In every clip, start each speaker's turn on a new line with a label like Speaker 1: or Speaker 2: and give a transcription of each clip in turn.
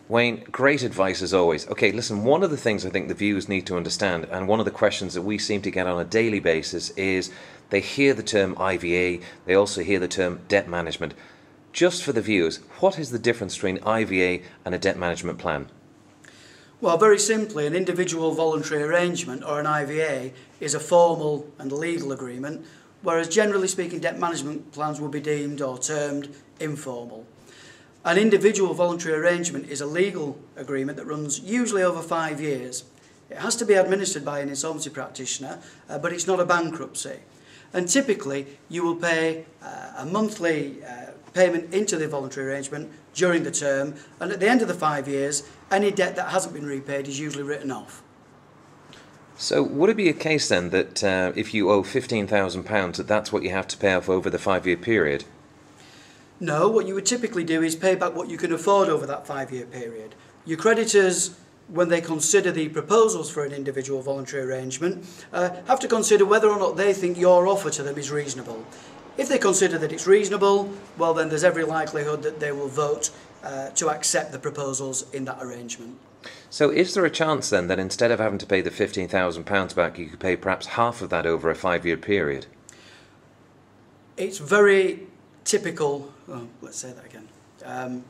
Speaker 1: Wayne, great advice as always. Okay, listen, one of the things I think the viewers need to understand, and one of the questions that we seem to get on a daily basis, is they hear the term IVA, they also hear the term debt management. Just for the viewers, what is the difference between IVA and a debt management plan?
Speaker 2: Well, very simply, an individual voluntary arrangement, or an IVA, is a formal and legal agreement, whereas generally speaking debt management plans will be deemed or termed informal. An individual voluntary arrangement is a legal agreement that runs usually over 5 years. It has to be administered by an insolvency practitioner, but it's not a bankruptcy. And typically, you will pay a monthly payment into the voluntary arrangement during the term, and at the end of the 5 years, any debt that hasn't been repaid is usually written off.
Speaker 1: So would it be a case then that if you owe £15,000 that that's what you have to pay off over the 5-year period?
Speaker 2: No, what you would typically do is pay back what you can afford over that 5-year period. Your creditors, when they consider the proposals for an individual voluntary arrangement, have to consider whether or not they think your offer to them is reasonable. If they consider that it's reasonable, well then there's every likelihood that they will vote to accept the proposals in that arrangement.
Speaker 1: So is there a chance then that instead of having to pay the £15,000 back, you could pay perhaps half of that over a 5-year period?
Speaker 2: It's very typical, let's say that again.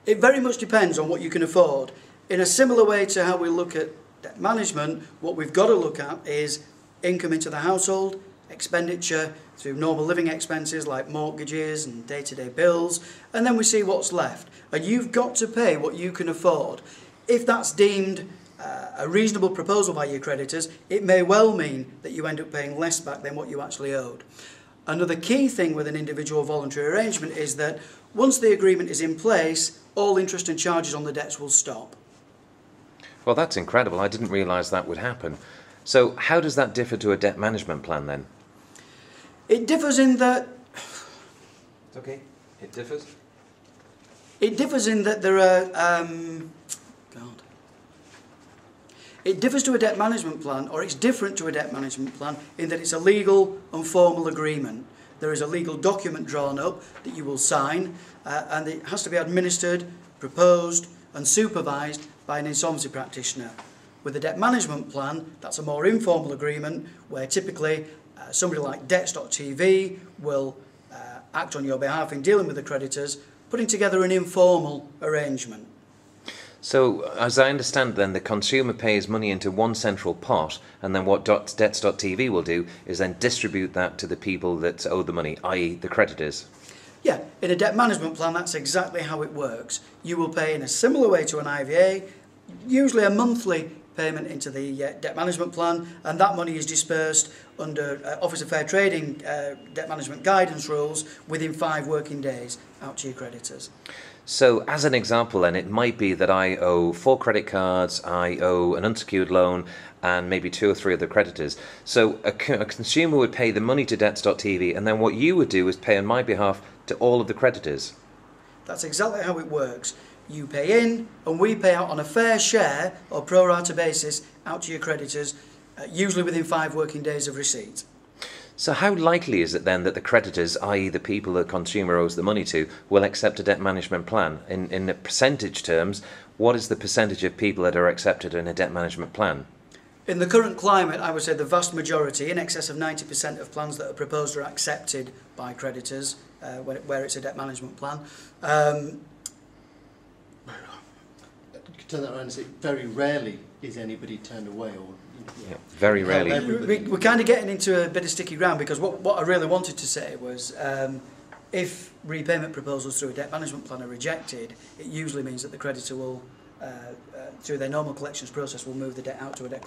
Speaker 2: It very much depends on what you can afford. In a similar way to how we look at debt management, what we've got to look at is income into the household, expenditure through normal living expenses like mortgages and day-to-day bills, and then we see what's left. And you've got to pay what you can afford. If that's deemed a reasonable proposal by your creditors, it may well mean that you end up paying less back than what you actually owed. Another key thing with an individual voluntary arrangement is that once the agreement is in place, all interest and charges on the debts will stop.
Speaker 1: Well, that's incredible. I didn't realise that would happen. So how does that differ to a debt management plan then?
Speaker 2: It differs in that...
Speaker 1: It's okay. It differs?
Speaker 2: It differs in that there are... It differs to a debt management plan, or it's different to a debt management plan, in that it's a legal and formal agreement. There is a legal document drawn up that you will sign, and it has to be administered, proposed and supervised by an insolvency practitioner. With a debt management plan, that's a more informal agreement where typically somebody like Debts.tv will act on your behalf in dealing with the creditors, putting together an informal arrangement.
Speaker 1: So, as I understand then, the consumer pays money into one central pot, and then what Debts.tv will do is then distribute that to the people that owe the money, i.e. the creditors.
Speaker 2: Yeah, in a debt management plan, that's exactly how it works. You will pay in a similar way to an IVA, usually a monthly payment into the debt management plan, and that money is dispersed under Office of Fair Trading debt management guidance rules within 5 working days out to your creditors.
Speaker 1: So, as an example then, it might be that I owe 4 credit cards, I owe an unsecured loan, and maybe 2 or 3 other creditors. So a consumer would pay the money to Debts.tv, and then what you would do is pay on my behalf to all of the creditors.
Speaker 2: That's exactly how it works. You pay in, and we pay out on a fair share or pro rata basis out to your creditors, usually within 5 working days of receipt.
Speaker 1: So how likely is it then that the creditors, i.e. the people the consumer owes the money to, will accept a debt management plan? In the percentage terms, what is the percentage of people that are accepted in a debt management plan?
Speaker 2: In the current climate, I would say the vast majority, in excess of 90% of plans that are proposed are accepted by creditors where it's a debt management plan.
Speaker 3: You could turn that around and say very rarely is anybody turned away, or
Speaker 1: yeah, very rarely.
Speaker 2: We're kind of getting into a bit of sticky ground, because what I really wanted to say was if repayment proposals through a debt management plan are rejected, it usually means that the creditor will, through their normal collections process, will move the debt out to a debt